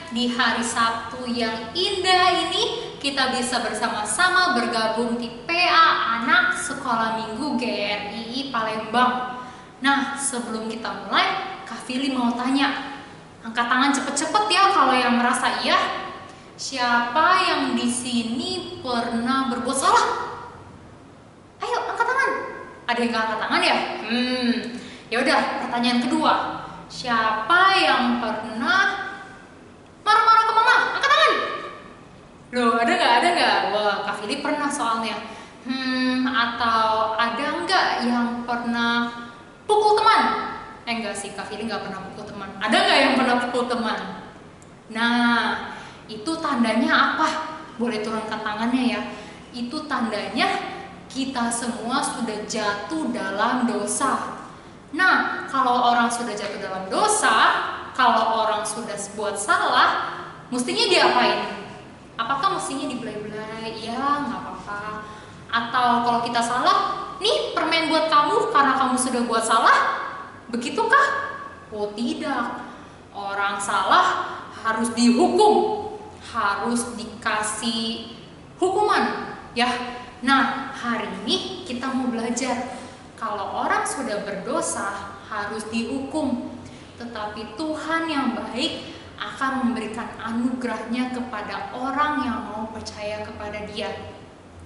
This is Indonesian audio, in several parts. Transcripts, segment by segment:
Di hari Sabtu yang indah ini kita bisa bersama-sama bergabung di PA Anak Sekolah Minggu GRII Palembang. Nah, sebelum kita mulai, Kak Fili mau tanya, angkat tangan cepet-cepet ya kalau yang merasa iya. Siapa yang di sini pernah berbuat salah? Ayo angkat tangan. Ada yang angkat tangan ya? Ya udah, pertanyaan kedua. Siapa yang pernah marah-marah ke mama? Angkat tangan. Loh, ada nggak? Wah, Kak Fili pernah soalnya. Atau ada nggak yang pernah pukul teman? Enggak sih, Kak Fili nggak pernah pukul teman. Ada nggak yang pernah pukul teman? Nah, itu tandanya apa? Boleh turunkan tangannya ya. Itu tandanya kita semua sudah jatuh dalam dosa. Nah, kalau orang sudah jatuh dalam dosa, kalau orang sudah buat salah, mestinya diapain? Apakah mestinya dibelai-belai? Ya, nggak apa-apa. Atau kalau kita salah, nih permen buat kamu karena kamu sudah buat salah? Begitukah? Oh tidak. Orang salah harus dihukum, harus dikasih hukuman, ya. Nah, hari ini kita mau belajar kalau orang sudah berdosa harus dihukum. Tetapi Tuhan yang baik akan memberikan anugerahnya kepada orang yang mau percaya kepada Dia.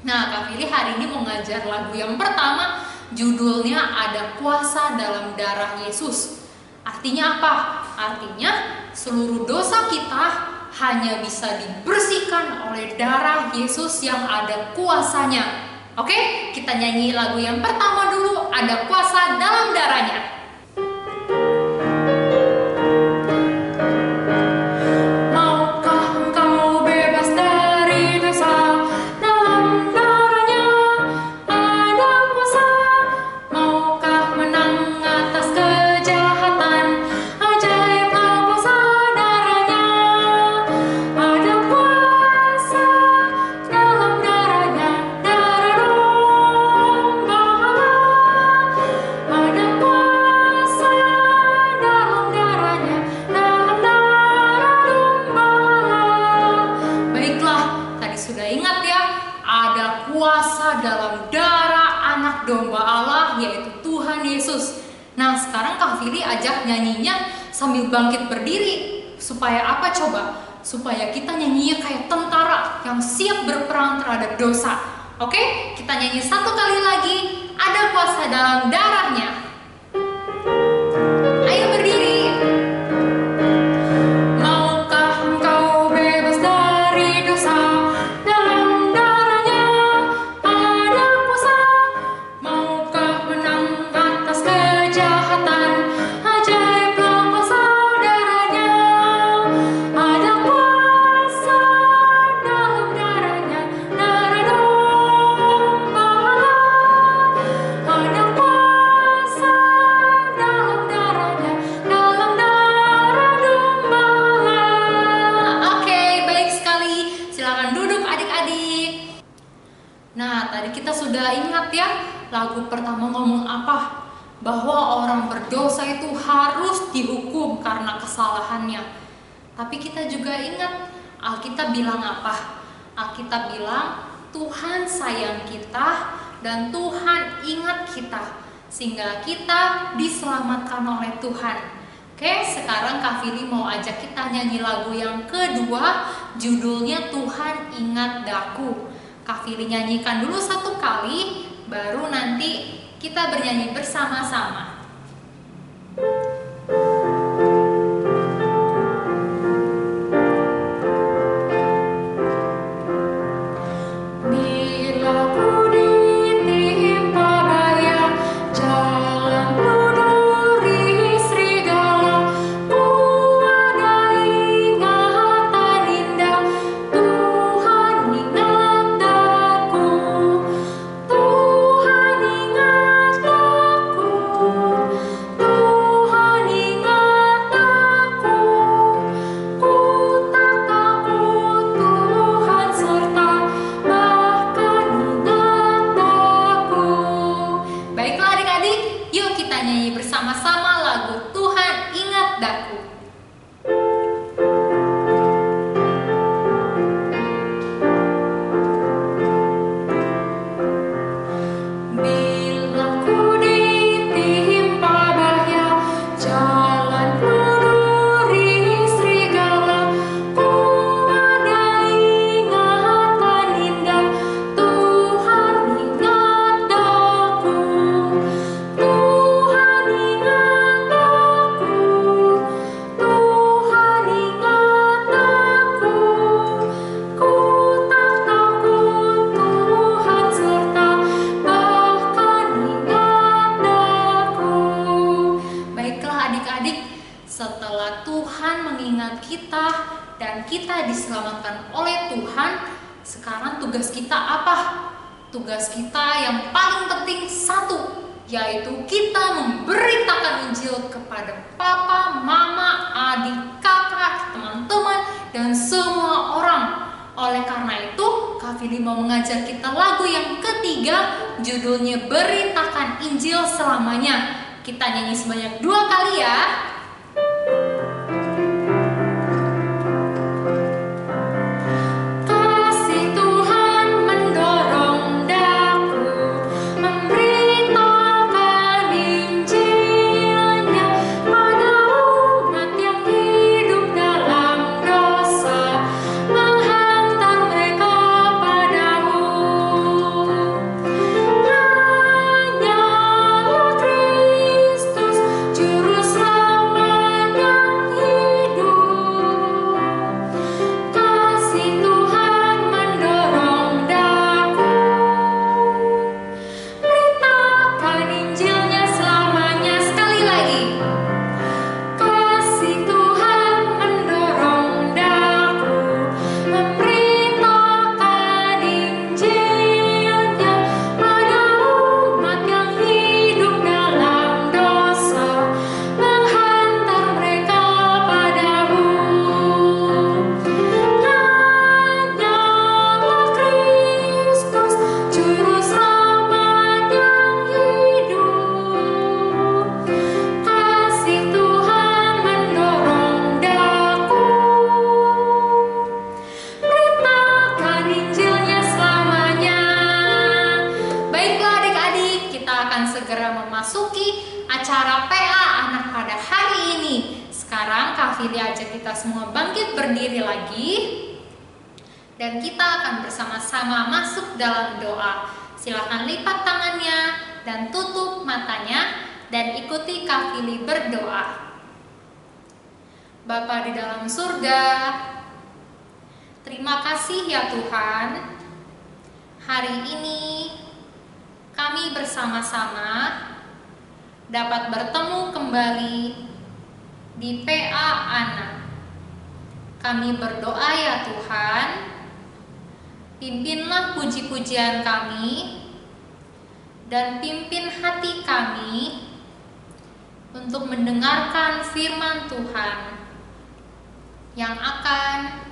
Nah, Kak Fili hari ini mau ngajar lagu yang pertama, judulnya Ada Kuasa Dalam Darah Yesus. Artinya apa? Artinya seluruh dosa kita hanya bisa dibersihkan oleh darah Yesus yang ada kuasanya. Oke, kita nyanyi lagu yang pertama dulu, Ada Kuasa Dalam Darahnya. Dalam darah anak domba Allah, yaitu Tuhan Yesus. Nah, sekarang Kak Fili ajak nyanyinya sambil bangkit berdiri. Supaya apa coba? Supaya kita nyanyinya kayak tentara yang siap berperang terhadap dosa. Oke, kita nyanyi satu kali lagi, Ada Kuasa Dalam Darahnya. Ayo berdiri. Lagu pertama ngomong apa? Bahwa orang berdosa itu harus dihukum karena kesalahannya. Tapi kita juga ingat, Alkitab bilang apa? Alkitab bilang Tuhan sayang kita dan Tuhan ingat kita, sehingga kita diselamatkan oleh Tuhan. Oke, sekarang Kak Vili mau ajak kita nyanyi lagu yang kedua, judulnya Tuhan Ingat Daku. Kak Vili nyanyikan dulu satu kali, baru nanti kita bernyanyi bersama-sama. Bersama-sama lagu Tuhan Ingat Daku. Setelah Tuhan mengingat kita dan kita diselamatkan oleh Tuhan, sekarang tugas kita apa? Tugas kita yang paling penting satu, yaitu kita memberitakan Injil kepada papa, mama, adik, kakak, teman-teman, dan semua orang. Oleh karena itu, Kak Vili mau mengajar kita lagu yang ketiga, judulnya Beritakan Injil Selamanya. Kita nyanyi sebanyak 2 kali ya. Memasuki acara PA Anak pada hari ini. Sekarang Kak Vili ajak kita semua bangkit berdiri lagi, dan kita akan bersama-sama masuk dalam doa. Silakan lipat tangannya dan tutup matanya dan ikuti Kak Vili berdoa. Bapa di dalam surga, terima kasih ya Tuhan. Hari ini kami bersama-sama dapat bertemu kembali di PA Anak. Kami berdoa ya Tuhan, pimpinlah puji-pujian kami dan pimpin hati kami untuk mendengarkan firman Tuhan yang akan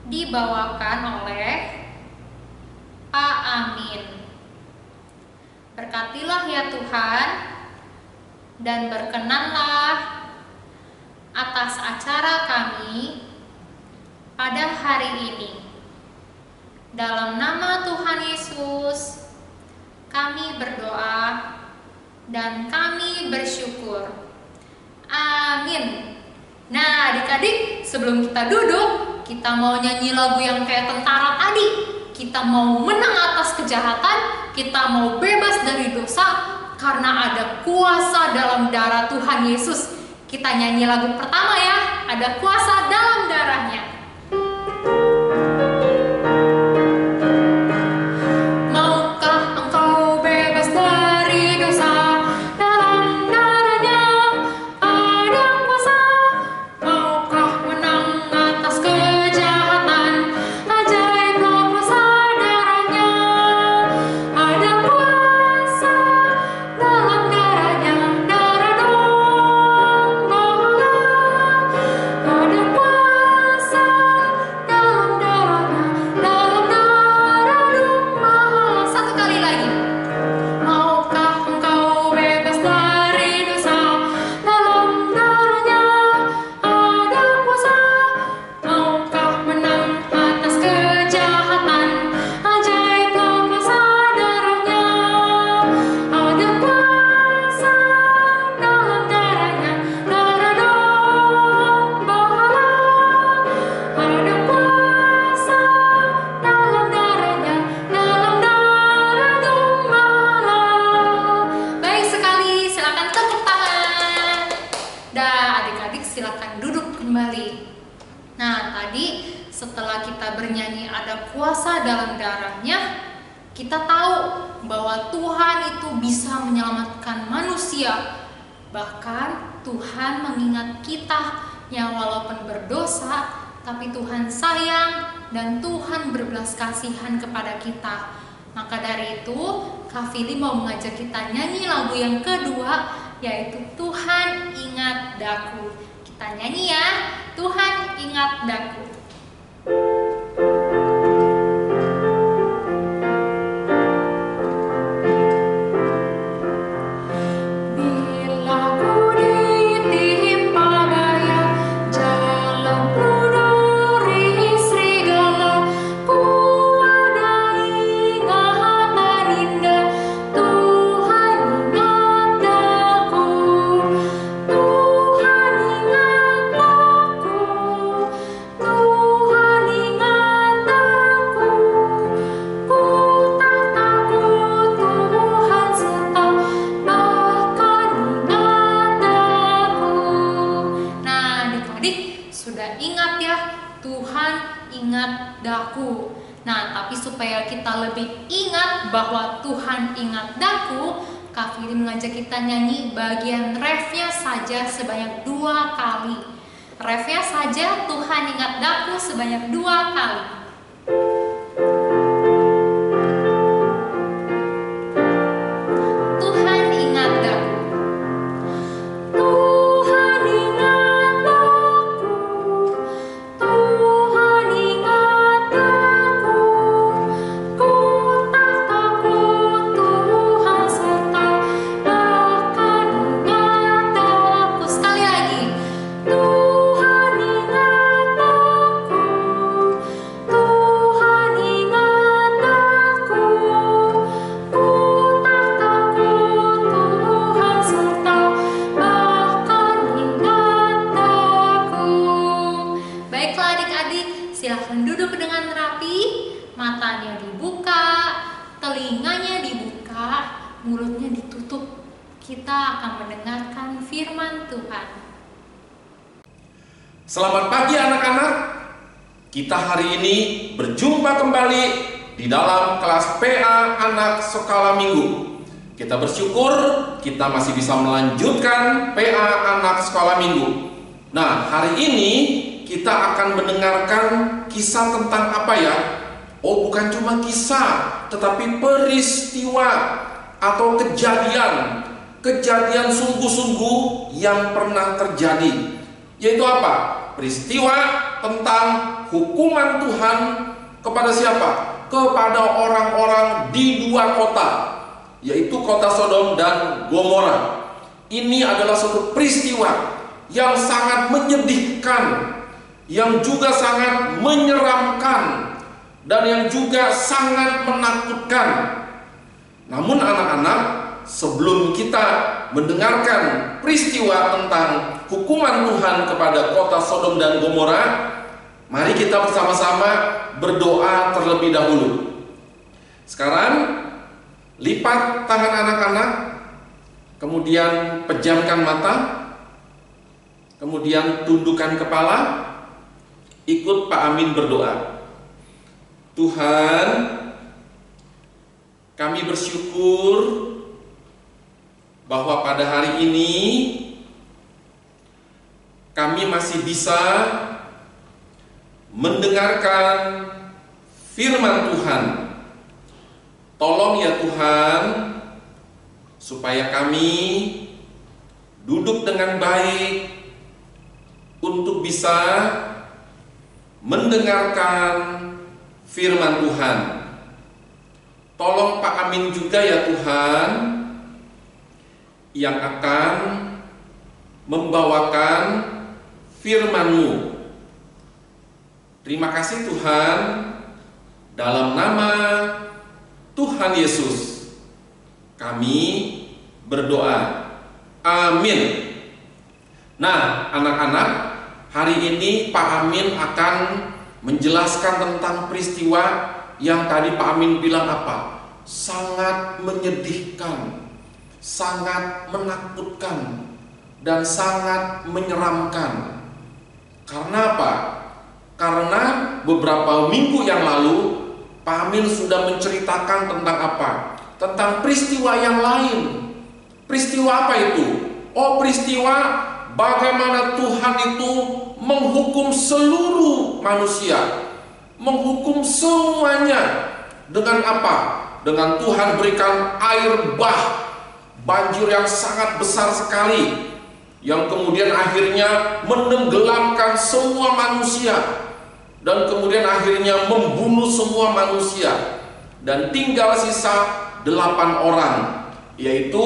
dibawakan oleh Pak Amin. Berkatilah ya Tuhan, dan berkenanlah atas acara kami pada hari ini. Dalam nama Tuhan Yesus, kami berdoa dan kami bersyukur. Amin. Nah, adik-adik, sebelum kita duduk, kita mau nyanyi lagu yang kayak tentara tadi. Kita mau menang atas kejahatan, kita mau bebas dari dosa, karena ada kuasa dalam darah Tuhan Yesus. Kita nyanyi lagu pertama ya, ada kuasa dalam darahnya. Setelah kita bernyanyi ada kuasa dalam darahnya, kita tahu bahwa Tuhan itu bisa menyelamatkan manusia. Bahkan Tuhan mengingat kita yang walaupun berdosa, tapi Tuhan sayang dan Tuhan berbelas kasihan kepada kita. Maka dari itu, Kak Fili mau mengajak kita nyanyi lagu yang kedua, yaitu Tuhan Ingat Daku. Kita nyanyi ya, Tuhan Ingat Daku. Nah, tapi supaya kita lebih ingat bahwa Tuhan ingat daku, Kak Fili mengajak kita nyanyi bagian refnya saja sebanyak 2 kali. Refnya saja Tuhan ingat daku sebanyak 2 kali. Silahkan duduk dengan rapi, matanya dibuka, telinganya dibuka, mulutnya ditutup. Kita akan mendengarkan firman Tuhan. Selamat pagi anak-anak. Kita hari ini berjumpa kembali di dalam kelas PA Anak Sekolah Minggu. Kita bersyukur kita masih bisa melanjutkan PA Anak Sekolah Minggu. Nah, hari ini kita akan mendengarkan kisah tentang apa ya? Oh, bukan cuma kisah, tetapi peristiwa atau kejadian sungguh-sungguh yang pernah terjadi. Yaitu apa? Peristiwa tentang hukuman Tuhan kepada siapa? Kepada orang-orang di 2 kota, yaitu kota Sodom dan Gomora. Ini adalah suatu peristiwa yang sangat menyedihkan, yang juga sangat menyeramkan, dan yang juga sangat menakutkan. Namun anak-anak, sebelum kita mendengarkan peristiwa tentang hukuman Tuhan kepada kota Sodom dan Gomora, mari kita bersama-sama berdoa terlebih dahulu. Sekarang lipat tangan anak-anak, kemudian pejamkan mata, kemudian tundukkan kepala, ikut Pak Amin berdoa. Tuhan, kami bersyukur bahwa pada hari ini kami masih bisa mendengarkan firman Tuhan. Tolong ya Tuhan, supaya kami duduk dengan baik untuk bisa mendengarkan firman Tuhan. Tolong Pak Amin juga ya Tuhan, yang akan membawakan firman-Mu. Terima kasih Tuhan, dalam nama Tuhan Yesus kami berdoa. Amin. Nah, anak-anak, hari ini Pak Amin akan menjelaskan tentang peristiwa yang tadi Pak Amin bilang apa? Sangat menyedihkan, sangat menakutkan, dan sangat menyeramkan. Karena apa? Karena beberapa minggu yang lalu Pak Amin sudah menceritakan tentang apa? Tentang peristiwa yang lain. Peristiwa apa itu? Oh, peristiwa bagaimana Tuhan itu menghukum seluruh manusia, menghukum semuanya. Dengan apa? Dengan Tuhan berikan air bah, banjir yang sangat besar sekali, yang kemudian akhirnya menenggelamkan semua manusia, dan kemudian akhirnya membunuh semua manusia, dan tinggal sisa 8 orang, yaitu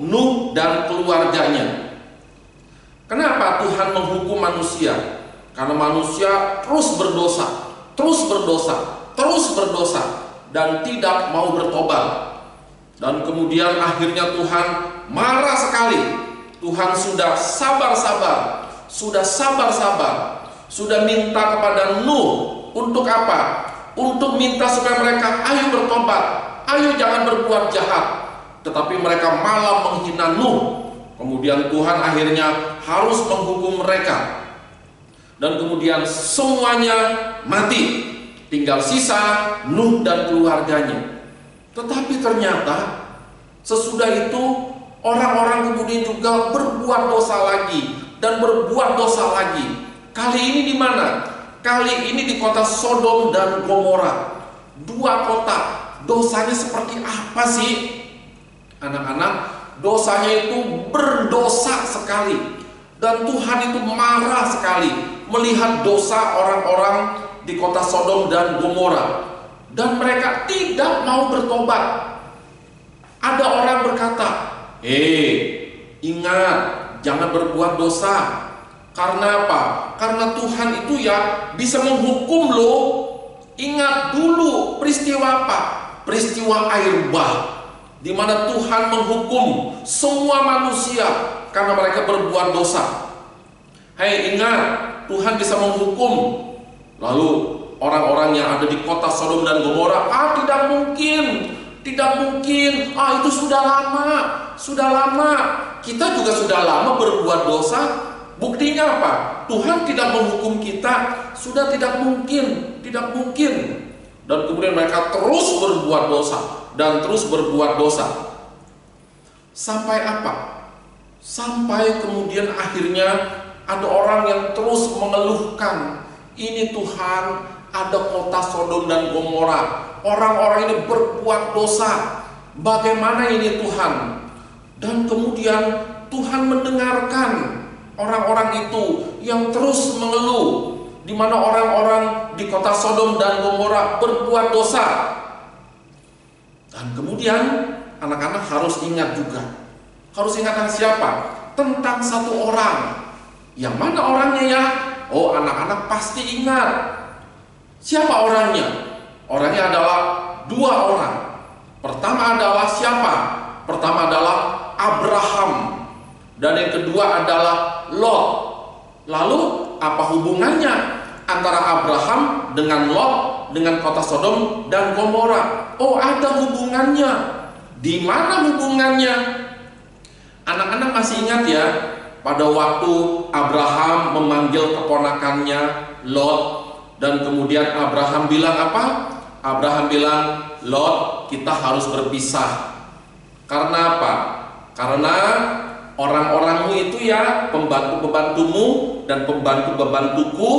Nuh dan keluarganya. Kenapa Tuhan menghukum manusia? Karena manusia terus berdosa, terus berdosa, terus berdosa, dan tidak mau bertobat. Dan kemudian akhirnya Tuhan marah sekali. Tuhan sudah sabar-sabar, sudah minta kepada Nuh untuk apa? Untuk minta supaya mereka ayo bertobat, ayo jangan berbuat jahat. Tetapi mereka malah menghina Nuh. Kemudian Tuhan akhirnya harus menghukum mereka, dan kemudian semuanya mati, tinggal sisa Nuh dan keluarganya. Tetapi ternyata sesudah itu orang-orang kemudian juga berbuat dosa lagi dan berbuat dosa lagi. Kali ini di mana? Kali ini di kota Sodom dan Gomora. 2 kota. Dosanya seperti apa sih? Anak-anak, dosanya itu berdosa sekali. Dan Tuhan itu marah sekali melihat dosa orang-orang di kota Sodom dan Gomora. Dan mereka tidak mau bertobat. Ada orang berkata, ingat, jangan berbuat dosa. Karena apa? Karena Tuhan itu ya bisa menghukum loh. Ingat dulu peristiwa apa? Peristiwa air bah, di mana Tuhan menghukum semua manusia karena mereka berbuat dosa. Hei, ingat, Tuhan bisa menghukum. Lalu orang-orang yang ada di kota Sodom dan Gomora, tidak mungkin, itu sudah lama. Kita juga sudah lama berbuat dosa. Buktinya apa? Tuhan tidak menghukum kita, sudah tidak mungkin. Dan kemudian mereka terus berbuat dosa dan terus berbuat dosa. Sampai apa? Sampai kemudian akhirnya ada orang yang terus mengeluhkan, ini Tuhan, ada kota Sodom dan Gomora, orang-orang ini berbuat dosa, bagaimana ini Tuhan? Dan kemudian Tuhan mendengarkan orang-orang itu yang terus mengeluh, di mana orang-orang di kota Sodom dan Gomora berbuat dosa. Dan kemudian anak-anak harus ingat juga, harus ingatkan siapa? Tentang satu orang. Yang mana orangnya ya? Oh, anak-anak pasti ingat. Siapa orangnya? Orangnya adalah 2 orang. Pertama adalah siapa? Pertama adalah Abraham. dan yang kedua adalah Lot. Lalu apa hubungannya antara Abraham dengan Lot dengan kota Sodom dan Gomora? Oh, ada hubungannya. Di mana hubungannya? Anak-anak masih ingat ya, pada waktu Abraham memanggil keponakannya Lot, dan kemudian Abraham bilang apa? Abraham bilang, Lot, kita harus berpisah. Karena apa? Karena orang-orangmu itu ya, pembantu-pembantumu dan pembantu-pembantuku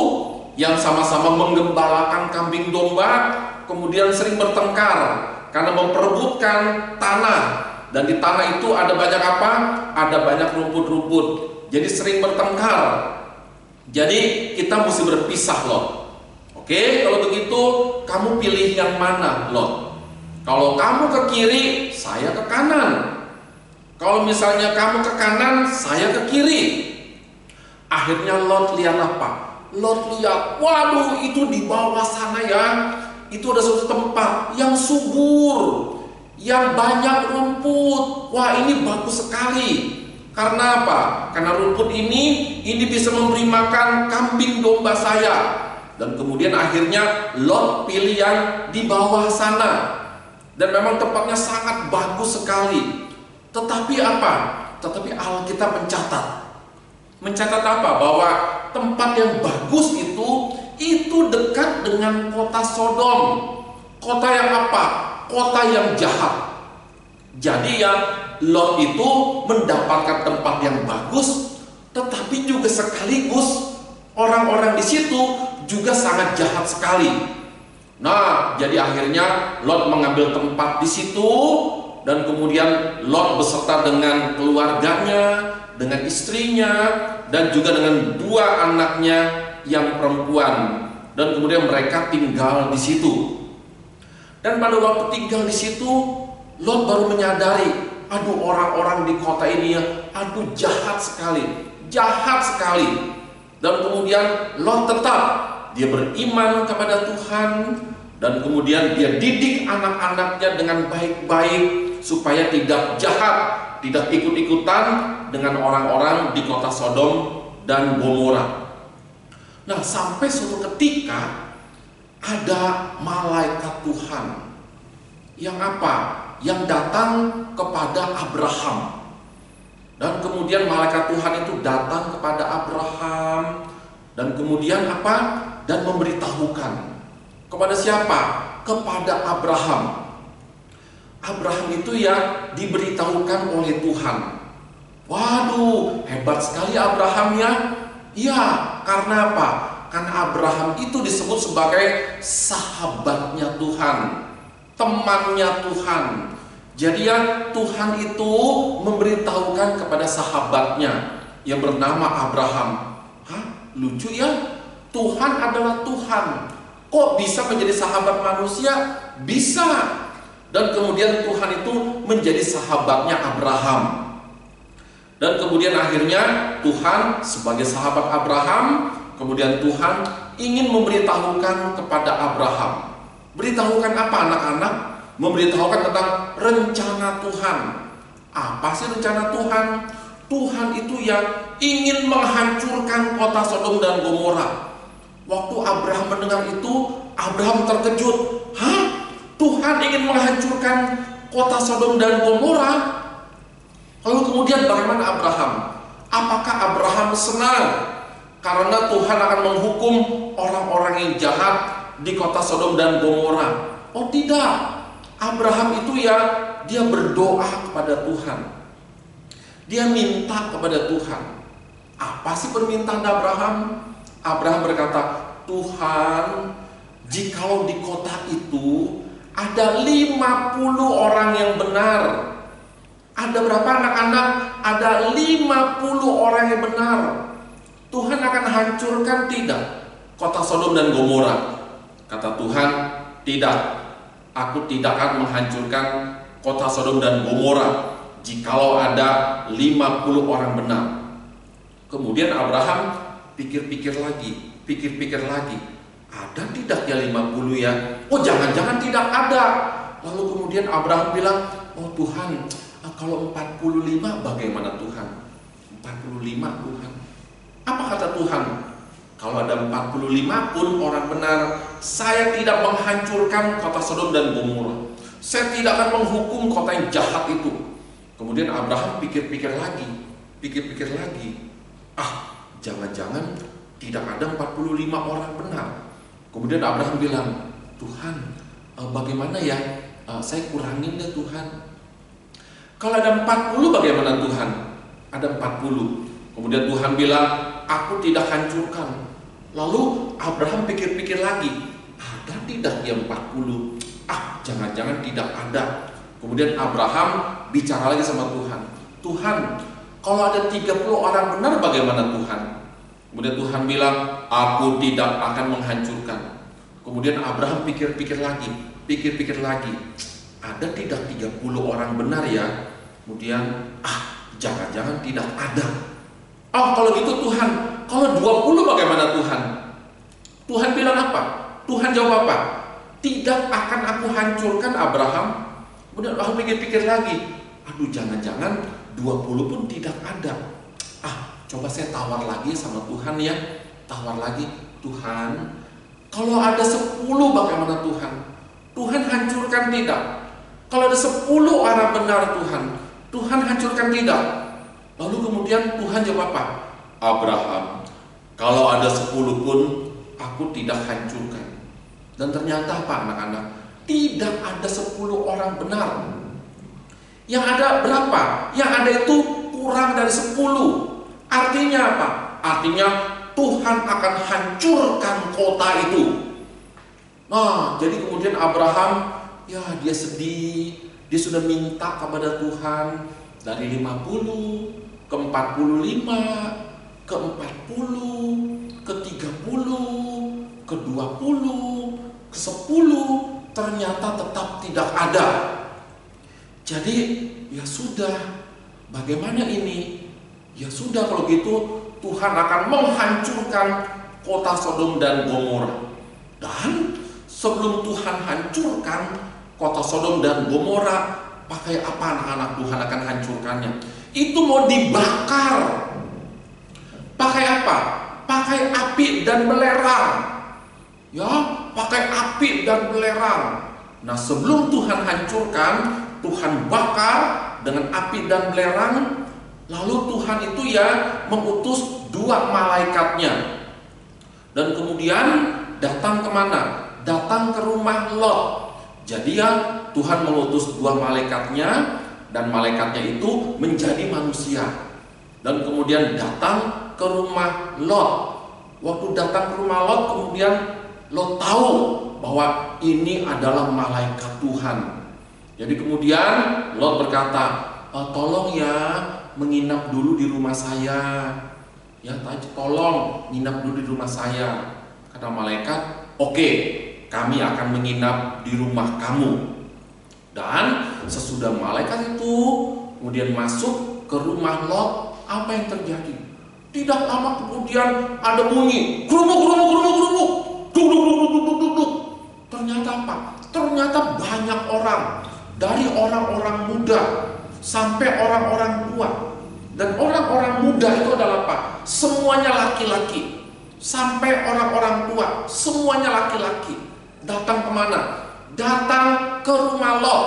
yang sama-sama menggembalakan kambing domba, kemudian sering bertengkar karena memperebutkan tanah. Dan di tanah itu ada banyak apa? Ada banyak rumput-rumput. Jadi sering bertengkar. Jadi kita mesti berpisah, Lot. Oke, kalau begitu kamu pilih yang mana, Lot? Kalau kamu ke kiri, saya ke kanan. Kalau misalnya kamu ke kanan, saya ke kiri. Akhirnya Lot lihat apa? Lot lihat, waduh, itu di bawah sana ya, itu ada suatu tempat yang subur, yang banyak rumput. Wah, ini bagus sekali. Karena apa? Karena rumput ini bisa memberi makan kambing domba saya. Dan kemudian akhirnya Lot pilih yang di bawah sana. Dan memang tempatnya sangat bagus sekali. Tetapi apa? Tetapi Alkitab mencatat apa? Bahwa tempat yang bagus itu dekat dengan kota Sodom. Kota yang apa? Kota yang jahat. Jadi ya, Lot itu mendapatkan tempat yang bagus, tetapi juga sekaligus orang-orang di situ juga sangat jahat sekali. Nah, jadi akhirnya Lot mengambil tempat di situ, dan kemudian Lot beserta dengan keluarganya, dengan istrinya, dan juga dengan 2 anaknya yang perempuan, dan kemudian mereka tinggal di situ. Dan pada waktu tinggal di situ, Lot baru menyadari, aduh, orang-orang di kota ini ya, aduh, jahat sekali. Dan kemudian Lot tetap dia beriman kepada Tuhan, dan kemudian dia didik anak-anaknya dengan baik-baik supaya tidak jahat, tidak ikut-ikutan dengan orang-orang di kota Sodom dan Gomora. Nah, sampai suatu ketika ada malaikat Tuhan yang apa? Yang datang kepada Abraham. Dan kemudian malaikat Tuhan itu datang kepada Abraham, dan kemudian apa? Dan memberitahukan kepada siapa? Kepada Abraham. Abraham itu ya diberitahukan oleh Tuhan. Waduh, hebat sekali Abraham ya. Iya, karena apa? Karena Abraham itu disebut sebagai sahabatnya Tuhan, temannya Tuhan. Jadi ya, Tuhan itu memberitahukan kepada sahabatnya yang bernama Abraham. Hah? Lucu ya? Tuhan adalah Tuhan. Kok bisa menjadi sahabat manusia? Bisa. Dan kemudian Tuhan itu menjadi sahabatnya Abraham. Dan kemudian akhirnya Tuhan sebagai sahabat Abraham, kemudian Tuhan ingin memberitahukan kepada Abraham. Beritahukan apa, anak-anak? Memberitahukan tentang rencana Tuhan. Apa sih rencana Tuhan? Tuhan itu yang ingin menghancurkan kota Sodom dan Gomora. Waktu Abraham mendengar itu, Abraham terkejut. Hah? Tuhan ingin menghancurkan kota Sodom dan Gomora? Lalu kemudian bagaimana Abraham? Apakah Abraham senang karena Tuhan akan menghukum orang-orang yang jahat di kota Sodom dan Gomora? Oh tidak. Abraham itu ya, dia berdoa kepada Tuhan. Dia minta kepada Tuhan. Apa sih permintaan Abraham? Abraham berkata, Tuhan, jikalau di kota itu ada 50 orang yang benar. Ada berapa anak-anak? Ada 50 orang yang benar. Tuhan akan hancurkan tidak kota Sodom dan Gomora? Kata Tuhan, tidak. Aku tidak akan menghancurkan kota Sodom dan Gomora jikalau ada 50 orang benar. Kemudian Abraham pikir-pikir lagi. Ada tidak ya 50 ya? Oh, jangan-jangan tidak ada. Lalu kemudian Abraham bilang, oh Tuhan, kalau 45 bagaimana Tuhan? 45 Tuhan. Apa kata Tuhan? Kalau ada 45 pun orang benar, saya tidak menghancurkan kota Sodom dan Gomora. Saya tidak akan menghukum kota yang jahat itu. Kemudian Abraham pikir-pikir lagi. Jangan-jangan tidak ada 45 orang benar. Kemudian Abraham bilang, Tuhan, bagaimana ya? Saya kurangin deh Tuhan. Kalau ada 40 bagaimana Tuhan? Ada 40. Kemudian Tuhan bilang, aku tidak hancurkan. Lalu Abraham pikir-pikir lagi, ada tidak yang 40? Jangan-jangan tidak ada. Kemudian Abraham bicara lagi sama Tuhan. Tuhan, kalau ada 30 orang benar bagaimana Tuhan? Kemudian Tuhan bilang, aku tidak akan menghancurkan. Kemudian Abraham pikir-pikir lagi. Ada tidak 30 orang benar ya? Kemudian, jangan-jangan tidak ada. Kalau gitu Tuhan, kalau 20 bagaimana Tuhan? Tuhan bilang apa? Tuhan jawab apa? Tidak akan aku hancurkan Abraham. Kemudian aku pikir-pikir lagi. Jangan-jangan 20 pun tidak ada. Coba saya tawar lagi sama Tuhan ya. Tawar lagi, Tuhan, kalau ada 10 bagaimana Tuhan? Tuhan hancurkan tidak? Kalau ada 10 orang benar Tuhan hancurkan tidak? Lalu kemudian Tuhan jawab apa? Abraham, kalau ada 10 pun aku tidak hancurkan. Dan ternyata apa anak-anak? Tidak ada 10 orang benar. Yang ada berapa? Yang ada itu kurang dari 10. Artinya apa? Artinya Tuhan akan hancurkan kota itu. Jadi kemudian Abraham, dia sedih. Dia sudah minta kepada Tuhan dari 50 ke 45 ke 40 ke 30 ke 20 ke 10, ternyata tetap tidak ada. Jadi ya sudah, bagaimana ini? Ya sudah, kalau gitu Tuhan akan menghancurkan kota Sodom dan Gomora. Dan sebelum Tuhan hancurkan kota Sodom dan Gomora, pakai apa anak-anak Tuhan akan hancurkannya? Itu mau dibakar. Pakai apa? Pakai api dan belerang. Pakai api dan belerang. Nah, sebelum Tuhan hancurkan, Tuhan bakar dengan api dan belerang. Lalu Tuhan itu mengutus 2 malaikatnya. Dan kemudian datang kemana? Datang ke rumah Lot. Jadi Tuhan mengutus 2 malaikatnya, dan malaikatnya itu menjadi manusia. Dan kemudian datang ke rumah Lot. Waktu datang ke rumah Lot, kemudian Lot tahu bahwa ini adalah malaikat Tuhan. Jadi kemudian Lot berkata, tolong menginap dulu di rumah saya. Tolong nginap dulu di rumah saya. Kata malaikat, oke, kami akan menginap di rumah kamu. Dan sesudah malaikat itu kemudian masuk ke rumah Lot, apa yang terjadi? Tidak lama kemudian ada bunyi gerubuk. Duk. Ternyata apa? Ternyata banyak orang, dari orang-orang muda sampai orang-orang tua. Dan orang-orang muda itu adalah apa? Semuanya laki-laki. Sampai orang-orang tua, semuanya laki-laki. Datang kemana? Datang ke rumah Lot.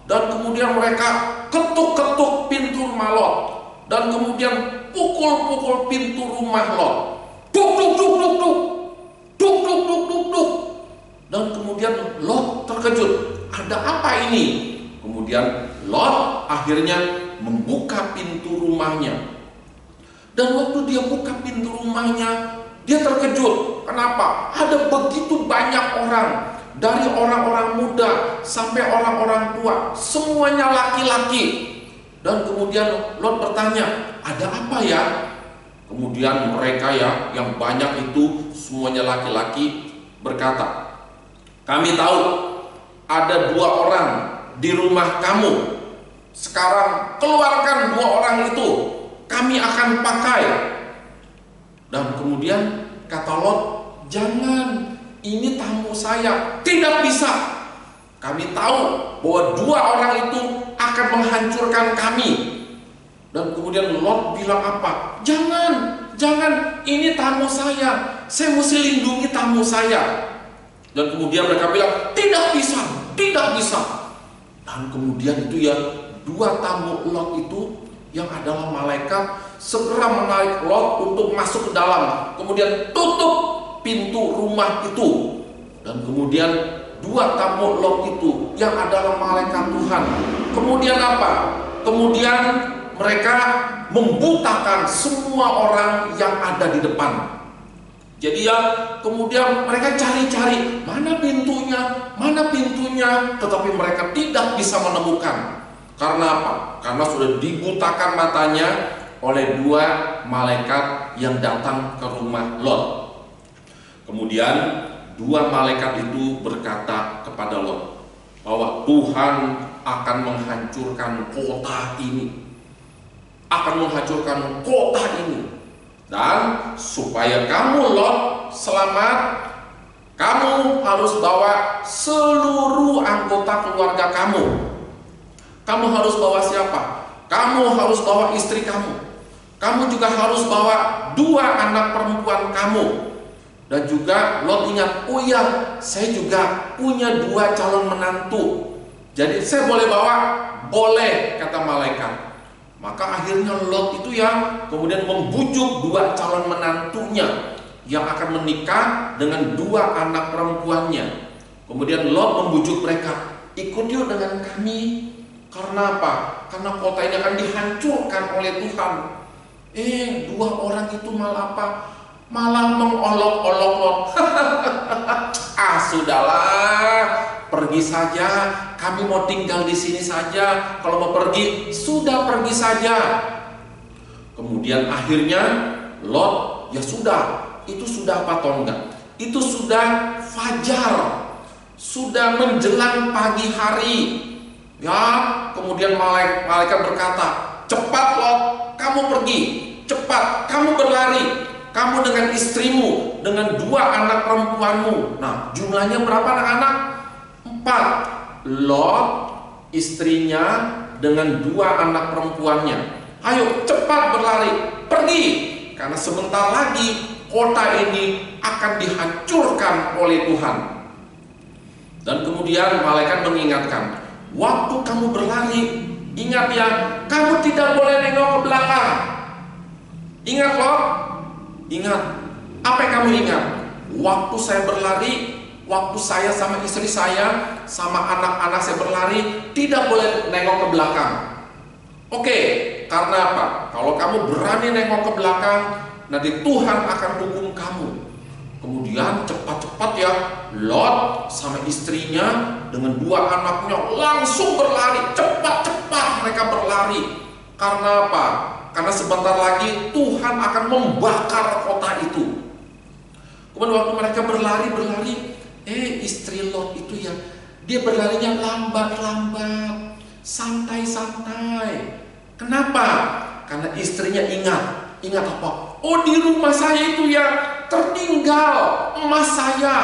Dan kemudian mereka ketuk-ketuk pintu rumah Lot. Dan kemudian pukul-pukul pintu rumah Lot. Duk. Dan kemudian Lot terkejut. Ada apa ini? Kemudian Lot akhirnya membuka pintu rumahnya. Dan waktu dia buka pintu rumahnya, dia terkejut. Kenapa? Ada begitu banyak orang. Dari orang-orang muda sampai orang-orang tua, semuanya laki-laki. Dan kemudian Lot bertanya, ada apa ya? Kemudian mereka yang banyak itu semuanya laki-laki berkata, kami tahu ada 2 orang di rumah kamu. Sekarang keluarkan 2 orang itu, kami akan pakai. Dan kemudian kata Lot, jangan, ini tamu saya, tidak bisa. Kami tahu bahwa 2 orang itu akan menghancurkan kami. Dan kemudian Lot bilang apa? Jangan, ini tamu saya mesti lindungi tamu saya. Dan kemudian mereka bilang, tidak bisa. Dan kemudian itu ya, dua tamu Lot itu yang adalah malaikat segera menarik Lot untuk masuk ke dalam, kemudian tutup pintu rumah itu. Dan kemudian dua tamu Lot itu yang adalah malaikat Tuhan, kemudian apa? Kemudian mereka membutakan semua orang yang ada di depan. Jadi ya, kemudian mereka cari-cari mana pintunya, tetapi mereka tidak bisa menemukan. Karena apa? Karena sudah dibutakan matanya oleh dua malaikat yang datang ke rumah Lot. Kemudian dua malaikat itu berkata kepada Lot bahwa Tuhan akan menghancurkan kota ini. Dan supaya kamu Lot selamat, kamu harus bawa seluruh anggota keluarga kamu. Kamu harus bawa siapa? Kamu harus bawa istri kamu. Kamu juga harus bawa dua anak perempuan kamu. Dan juga Lot ingat, oh iya, saya juga punya dua calon menantu. Jadi saya boleh bawa? Boleh, kata malaikat. Maka akhirnya Lot itu ya kemudian membujuk dua calon menantunya yang akan menikah dengan dua anak perempuannya. Kemudian Lot membujuk mereka, ikut yuk dengan kami. Karena apa? Karena kota ini akan dihancurkan oleh Tuhan. Dua orang itu malah apa? Malah mengolok-olok Lot. Sudahlah, pergi saja. Kami mau tinggal di sini saja. Kalau mau pergi, sudah pergi saja. Kemudian akhirnya Lot, ya sudah. Itu sudah apa atau enggak? Itu sudah fajar. Sudah menjelang pagi hari. Ya, kemudian malaikat berkata, cepat Lot, kamu pergi. Cepat, kamu berlari. Kamu dengan istrimu, dengan dua anak perempuanmu. Nah, jumlahnya berapa anak-anak? 4. Lot, istrinya, dengan dua anak perempuannya. Ayo, cepat berlari, pergi. Karena sebentar lagi kota ini akan dihancurkan oleh Tuhan. Dan kemudian malaikat mengingatkan, waktu kamu berlari, ingat ya, kamu tidak boleh nengok ke belakang. Ingat Lot. Ingat, apa yang kamu ingat? Waktu saya berlari, waktu saya sama istri saya, sama anak-anak saya berlari, tidak boleh nengok ke belakang. Oke, karena apa? Kalau kamu berani nengok ke belakang, nanti Tuhan akan hukum kamu. Kemudian cepat-cepat ya, Lot sama istrinya dengan dua anaknya langsung berlari. Cepat-cepat mereka berlari. Karena apa? Karena sebentar lagi Tuhan akan membakar kota itu. Kemudian waktu mereka berlari, istri Lot itu ya, dia berlarinya lambat-lambat, santai-santai. Kenapa? Karena istrinya ingat apa? Oh, di rumah saya itu ya tertinggal emas saya,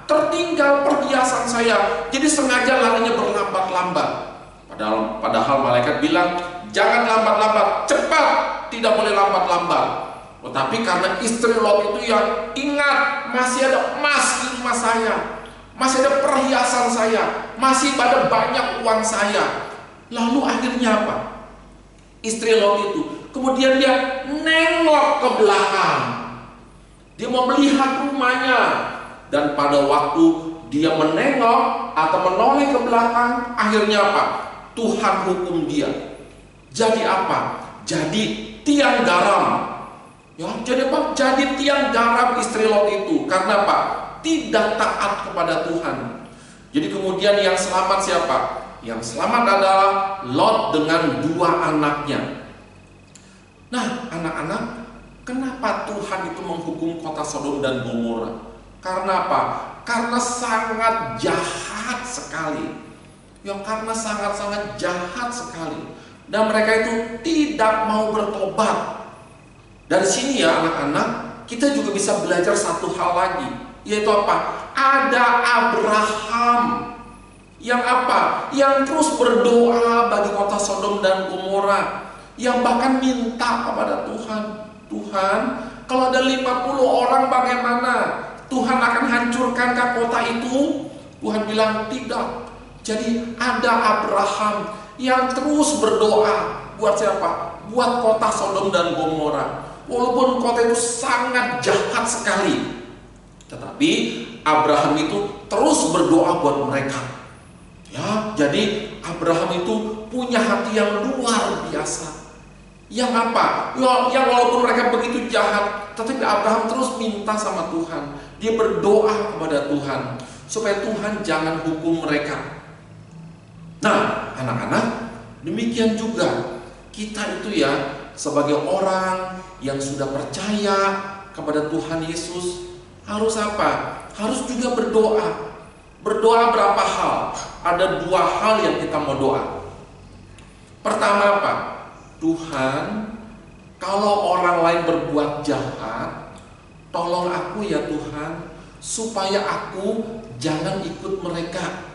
tertinggal perhiasan saya. Jadi sengaja larinya berlambat-lambat. Padahal malaikat bilang, jangan lambat-lambat, cepat, tidak boleh lambat-lambat. Tetapi karena istri Lot itu yang ingat, masih ada emas di rumah saya, masih ada perhiasan saya, masih ada banyak uang saya. Lalu akhirnya apa? Istri Lot itu kemudian dia nengok ke belakang. Dia mau melihat rumahnya. Dan pada waktu dia menengok atau menoleh ke belakang, akhirnya apa? Tuhan hukum dia. Jadi apa? Jadi tiang garam. Ya, jadi apa? Jadi tiang garam istri Lot itu. Karena apa? Tidak taat kepada Tuhan. Jadi kemudian yang selamat siapa? Yang selamat adalah Lot dengan dua anaknya. Nah, anak-anak, kenapa Tuhan itu menghukum kota Sodom dan Gomora? Karena apa? Karena sangat jahat sekali. Ya, karena sangat-sangat jahat sekali. Dan mereka itu tidak mau bertobat. Dari sini ya anak-anak, kita juga bisa belajar satu hal lagi. Yaitu apa? Ada Abraham. Yang apa? Yang terus berdoa bagi kota Sodom dan Gomora. yang bahkan minta kepada Tuhan, Tuhan, kalau ada 50 orang bagaimana? Tuhan akan hancurkankah kota itu? Tuhan bilang tidak. Jadi ada Abraham yang terus berdoa. Buat siapa? Buat kota Sodom dan Gomora. Walaupun kota itu sangat jahat sekali, tetapi Abraham itu terus berdoa buat mereka. Ya, jadi Abraham itu punya hati yang luar biasa. Yang apa? Yang walaupun mereka begitu jahat, tetapi Abraham terus minta sama Tuhan. Dia berdoa kepada Tuhan supaya Tuhan jangan hukum mereka. Nah, anak-anak, demikian juga kita itu ya, sebagai orang yang sudah percaya kepada Tuhan Yesus, harus apa? Harus juga berdoa. Berdoa berapa hal? Ada 2 hal yang kita mau doa. Pertama apa? Tuhan, kalau orang lain berbuat jahat, tolong aku ya Tuhan, supaya aku jangan ikut mereka.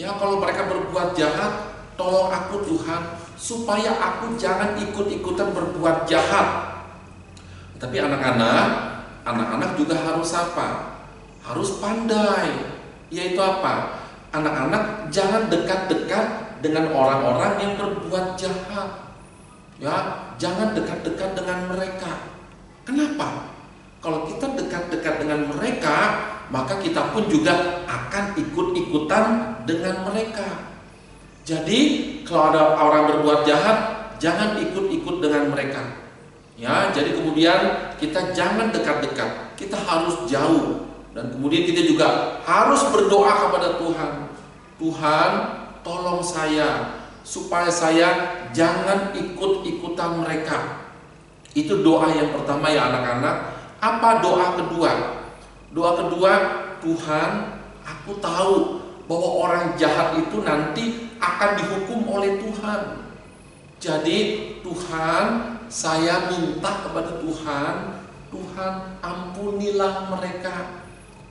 Ya, kalau mereka berbuat jahat, tolong aku Tuhan, supaya aku jangan ikut-ikutan berbuat jahat. Tapi anak-anak juga harus apa? Harus pandai. Yaitu apa? Anak-anak jangan dekat-dekat dengan orang-orang yang berbuat jahat. Ya, jangan dekat-dekat dengan mereka. Kenapa? Kalau kita dekat-dekat dengan mereka, maka kita pun juga akan ikut-ikutan dengan mereka. Jadi kalau ada orang berbuat jahat, jangan ikut-ikut dengan mereka. Ya, jadi kemudian kita jangan dekat-dekat, kita harus jauh. Dan kemudian kita juga harus berdoa kepada Tuhan. Tuhan, tolong saya supaya saya jangan ikut-ikutan mereka. Itu doa yang pertama ya anak-anak. Apa doa kedua? Doa kedua, Tuhan, aku tahu bahwa orang jahat itu nanti akan dihukum oleh Tuhan. Jadi Tuhan, saya minta kepada Tuhan, Tuhan ampunilah mereka.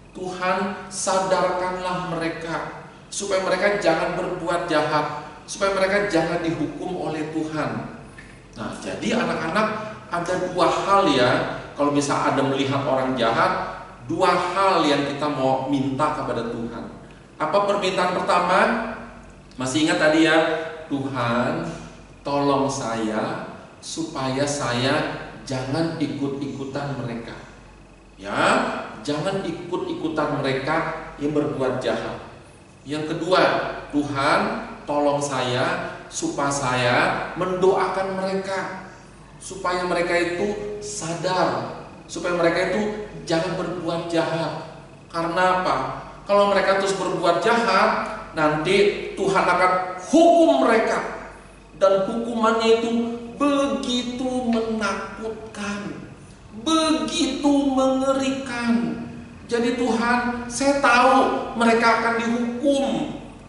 Tuhan sadarkanlah mereka, supaya mereka jangan berbuat jahat, supaya mereka jangan dihukum oleh Tuhan. Nah, jadi anak-anak ada 2 hal ya. Kalau misal ada melihat orang jahat, 2 hal yang kita mau minta kepada Tuhan. Apa permintaan pertama? Masih ingat tadi ya? Tuhan, tolong saya supaya saya jangan ikut-ikutan mereka. Ya, jangan ikut-ikutan mereka yang berbuat jahat. Yang kedua, Tuhan, tolong saya supaya saya mendoakan mereka, supaya mereka itu sadar, supaya mereka itu jangan berbuat jahat. Karena apa? Kalau mereka terus berbuat jahat, nanti Tuhan akan hukum mereka. Dan hukumannya itu begitu menakutkan, begitu mengerikan. Jadi Tuhan, saya tahu mereka akan dihukum.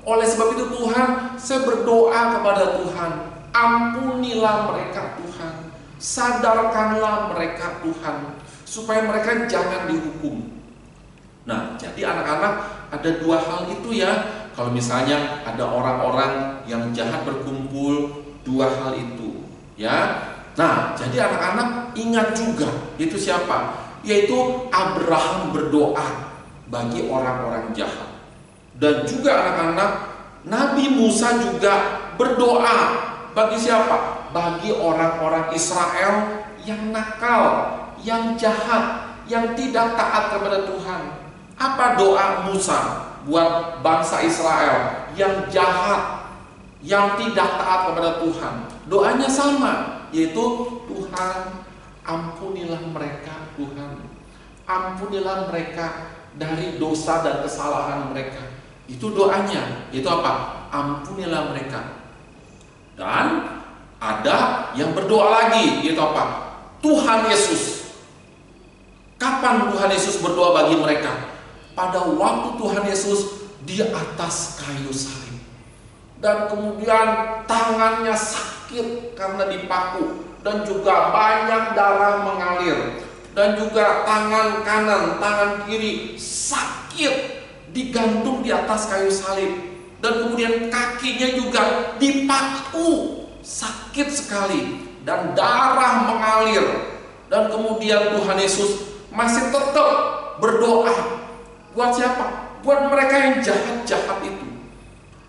Oleh sebab itu Tuhan, saya berdoa kepada Tuhan, ampunilah mereka Tuhan, sadarkanlah mereka Tuhan, supaya mereka jangan dihukum. Nah, jadi anak-anak ada 2 hal itu ya. Kalau misalnya ada orang-orang yang jahat berkumpul, 2 hal itu ya. Nah, jadi anak-anak ingat juga, itu siapa? Yaitu Abraham berdoa bagi orang-orang jahat. Dan juga anak-anak, Nabi Musa juga berdoa bagi siapa? Bagi orang-orang Israel yang nakal, yang jahat, yang tidak taat kepada Tuhan. Apa doa Musa buat bangsa Israel yang jahat, yang tidak taat kepada Tuhan? Doanya sama, yaitu Tuhan, ampunilah mereka Tuhan, ampunilah mereka dari dosa dan kesalahan mereka. Itu doanya, itu apa? Ampunilah mereka. Dan ada yang berdoa lagi, yaitu apa? Tuhan Yesus. Kapan Tuhan Yesus berdoa bagi mereka? Pada waktu Tuhan Yesus di atas kayu salib, dan kemudian tangannya sakit karena dipaku, dan juga banyak darah mengalir, dan juga tangan kanan, tangan kiri sakit digantung di atas kayu salib, dan kemudian kakinya juga dipaku sakit sekali dan darah mengalir. Dan kemudian Tuhan Yesus masih tetap berdoa. Buat siapa? Buat mereka yang jahat-jahat itu.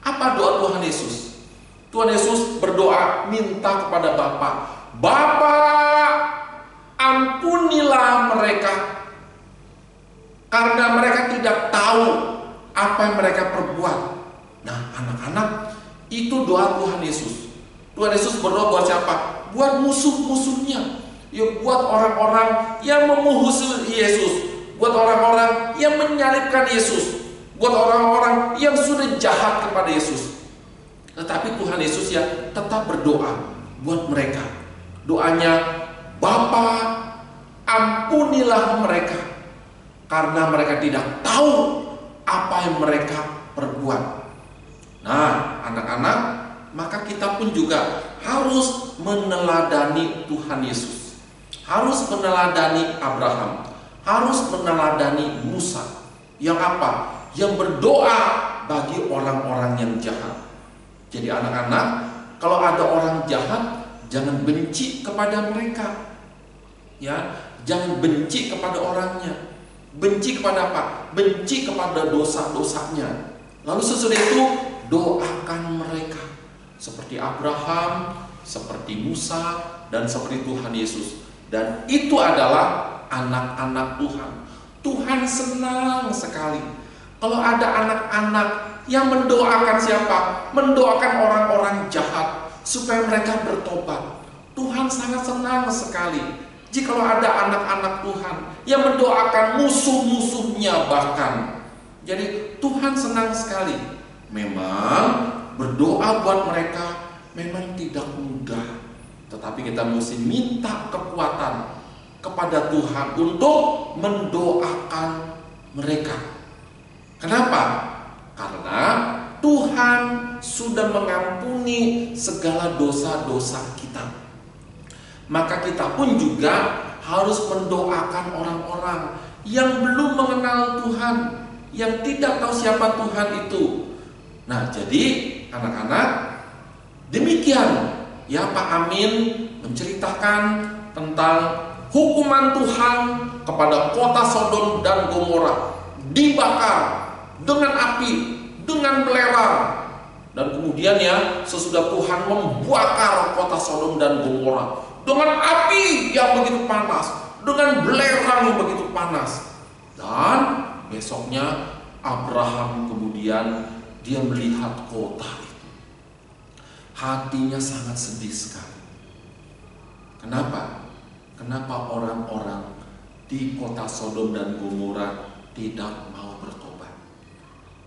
Apa doa Tuhan Yesus? Tuhan Yesus berdoa minta kepada Bapa, Bapa, ampunilah mereka, karena mereka tidak tahu apa yang mereka perbuat. Nah, anak-anak, itu doa Tuhan Yesus. Tuhan Yesus berdoa buat siapa? Buat musuh-musuhnya. Ya, buat orang-orang yang memusuhi Yesus, buat orang-orang yang menyalibkan Yesus, buat orang-orang yang sudah jahat kepada Yesus. Tetapi Tuhan Yesus ya tetap berdoa buat mereka. Doanya, Bapa, ampunilah mereka, karena mereka tidak tahu apa yang mereka perbuat. Nah, anak-anak, maka kita pun juga harus meneladani Tuhan Yesus. Harus meneladani Abraham, harus meneladani Musa. Yang apa? Yang berdoa bagi orang-orang yang jahat. Jadi anak-anak, kalau ada orang jahat, jangan benci kepada mereka. Ya, jangan benci kepada orangnya. Benci kepada apa? Benci kepada dosa-dosanya. Lalu sesudah itu doakan mereka. Seperti Abraham, seperti Musa, dan seperti Tuhan Yesus. Dan itu adalah anak-anak Tuhan. Tuhan senang sekali kalau ada anak-anak yang mendoakan siapa? Mendoakan orang-orang jahat supaya mereka bertobat. Tuhan sangat senang sekali jika ada anak-anak Tuhan yang mendoakan musuh-musuhnya bahkan. Jadi Tuhan senang sekali. Memang berdoa buat mereka memang tidak mudah. Tetapi kita mesti minta kekuatan kepada Tuhan untuk mendoakan mereka. Kenapa? Karena Tuhan sudah mengampuni segala dosa-dosa kita. Maka kita pun juga harus mendoakan orang-orang yang belum mengenal Tuhan, yang tidak tahu siapa Tuhan itu. Nah, jadi anak-anak, demikian ya Pak Amin menceritakan tentang hukuman Tuhan kepada kota Sodom dan Gomora, dibakar dengan api, dengan belerang. Dan kemudian ya, sesudah Tuhan membakar kota Sodom dan Gomora dengan api yang begitu panas, dengan belerang yang begitu panas. Dan besoknya Abraham kemudian dia melihat kota itu. Hatinya sangat sedih sekali. Kenapa? Kenapa orang-orang di kota Sodom dan Gomora tidak mau bertobat?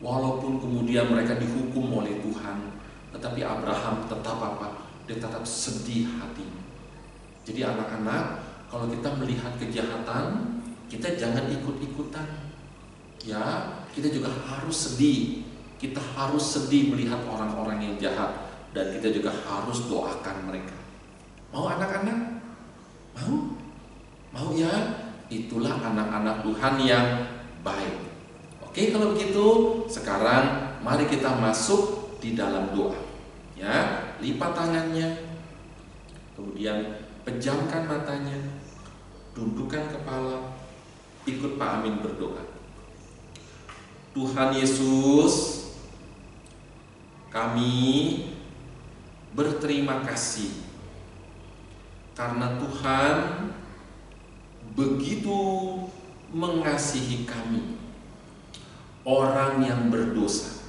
Walaupun kemudian mereka dihukum oleh Tuhan, tetapi Abraham tetap apa? Dia tetap sedih hatinya. Jadi anak-anak, kalau kita melihat kejahatan, kita jangan ikut-ikutan. Ya, kita juga harus sedih. Kita harus sedih melihat orang-orang yang jahat. Dan kita juga harus doakan mereka. Mau anak-anak? Mau? Mau ya? Itulah anak-anak Tuhan yang baik. Oke, kalau begitu sekarang mari kita masuk di dalam doa. Ya, lipat tangannya. Kemudian pejamkan matanya. Tundukkan kepala. Ikut Pak Amin berdoa. Tuhan Yesus, kami berterima kasih karena Tuhan begitu mengasihi kami, orang yang berdosa,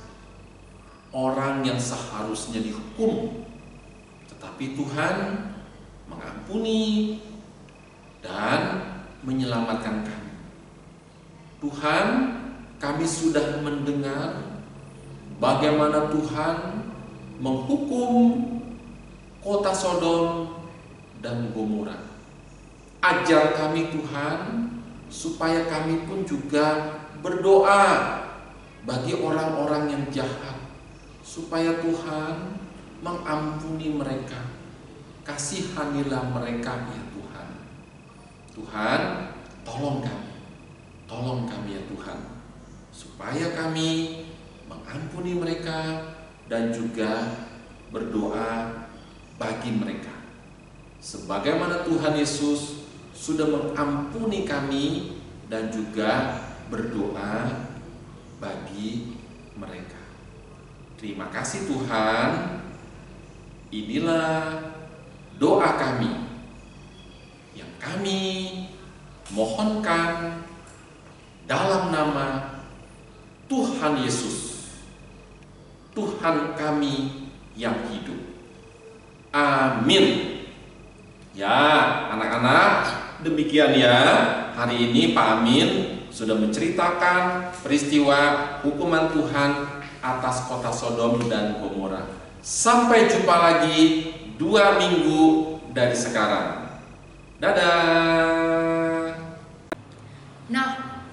orang yang seharusnya dihukum, tetapi Tuhan mengampuni dan menyelamatkan kami. Tuhan, kami sudah mendengar bagaimana Tuhan menghukum kota Sodom dan Gomora. Ajar kami Tuhan, supaya kami pun juga berdoa bagi orang-orang yang jahat, supaya Tuhan mengampuni mereka. Kasihanilah mereka ya Tuhan. Tuhan, tolong kami ya Tuhan, supaya kami mengampuni mereka dan juga berdoa bagi mereka. Sebagaimana Tuhan Yesus sudah mengampuni kami dan juga berdoa bagi mereka. Terima kasih Tuhan. Inilah doa kami yang kami mohonkan dalam nama Tuhan Yesus, Tuhan kami yang hidup. Amin. Ya, anak-anak, demikian ya. Hari ini Pak Amin sudah menceritakan peristiwa hukuman Tuhan atas kota Sodom dan Gomora. Sampai jumpa lagi 2 minggu dari sekarang. Dadah. Nah,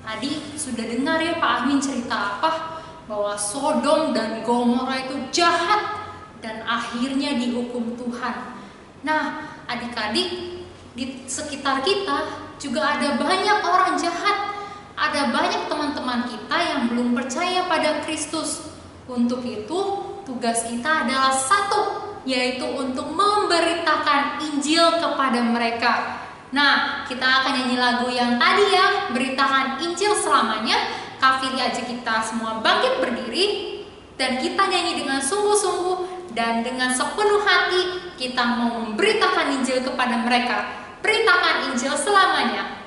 tadi sudah dengar ya Pak Amin cerita apa? Bahwa Sodom dan Gomora itu jahat dan akhirnya dihukum Tuhan. Nah, adik-adik, di sekitar kita juga ada banyak orang jahat. Ada banyak teman-teman kita yang belum percaya pada Kristus. Untuk itu, tugas kita adalah satu, yaitu untuk memberitakan Injil kepada mereka. Nah, kita akan nyanyi lagu yang tadi ya, beritakan Injil selamanya. Kafili aja kita semua bangkit berdiri, dan kita nyanyi dengan sungguh-sungguh dan dengan sepenuh hati. Kita mau memberitakan Injil kepada mereka. Beritakan Injil selamanya.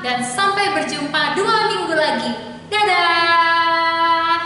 Dan sampai berjumpa 2 minggu lagi. Dadah!